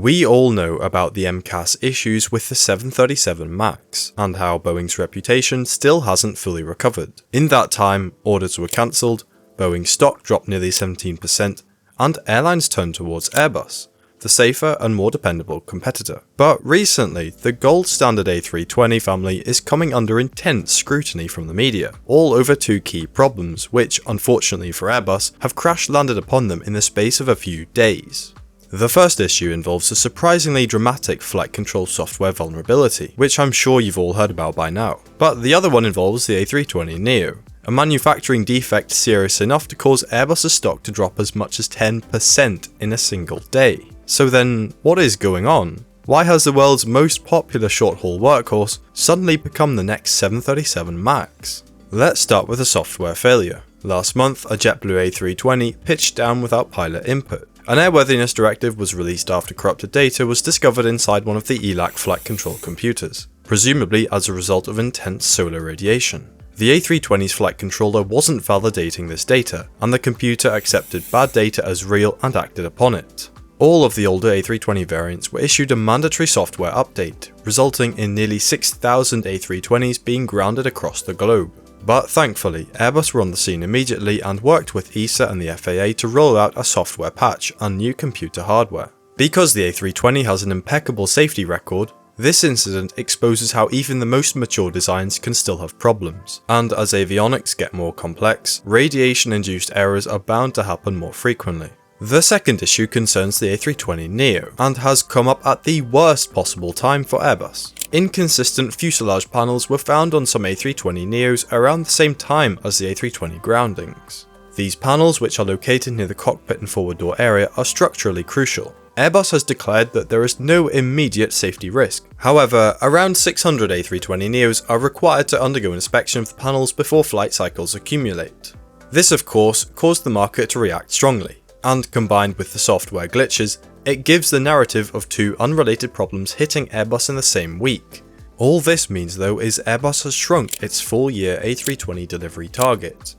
We all know about the MCAS issues with the 737 MAX, and how Boeing's reputation still hasn't fully recovered. In that time, orders were cancelled, Boeing's stock dropped nearly 17%, and airlines turned towards Airbus, the safer and more dependable competitor. But recently, the gold standard A320 family is coming under intense scrutiny from the media, all over two key problems which, unfortunately for Airbus, have crash-landed upon them in the space of a few days. The first issue involves a surprisingly dramatic flight control software vulnerability, which I'm sure you've all heard about by now. But the other one involves the A320neo, a manufacturing defect serious enough to cause Airbus's stock to drop as much as 10% in a single day. So then, what is going on? Why has the world's most popular short-haul workhorse suddenly become the next 737 MAX? Let's start with a software failure. Last month, a JetBlue A320 pitched down without pilot input. An airworthiness directive was released after corrupted data was discovered inside one of the ELAC flight control computers, presumably as a result of intense solar radiation. The A320's flight controller wasn't validating this data, and the computer accepted bad data as real and acted upon it. All of the older A320 variants were issued a mandatory software update, resulting in nearly 6,000 A320s being grounded across the globe. But thankfully, Airbus were on the scene immediately and worked with ESA and the FAA to roll out a software patch and new computer hardware. Because the A320 has an impeccable safety record, this incident exposes how even the most mature designs can still have problems, and as avionics get more complex, radiation-induced errors are bound to happen more frequently. The second issue concerns the A320neo, and has come up at the worst possible time for Airbus. Inconsistent fuselage panels were found on some A320neos around the same time as the A320 groundings. These panels, which are located near the cockpit and forward door area, are structurally crucial. Airbus has declared that there is no immediate safety risk. However, around 600 A320neos are required to undergo inspection of the panels before flight cycles accumulate. This, of course, caused the market to react strongly, and combined with the software glitches, it gives the narrative of two unrelated problems hitting Airbus in the same week. All this means though is Airbus has shrunk its full-year A320 delivery target,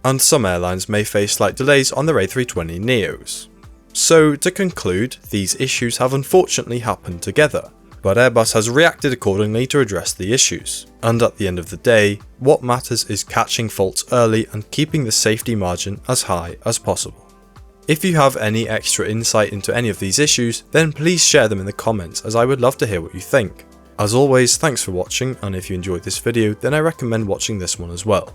and some airlines may face slight delays on their A320neos. So to conclude, these issues have unfortunately happened together, but Airbus has reacted accordingly to address the issues. And at the end of the day, what matters is catching faults early and keeping the safety margin as high as possible. If you have any extra insight into any of these issues, then please share them in the comments, as I would love to hear what you think. As always, thanks for watching, and if you enjoyed this video, then I recommend watching this one as well.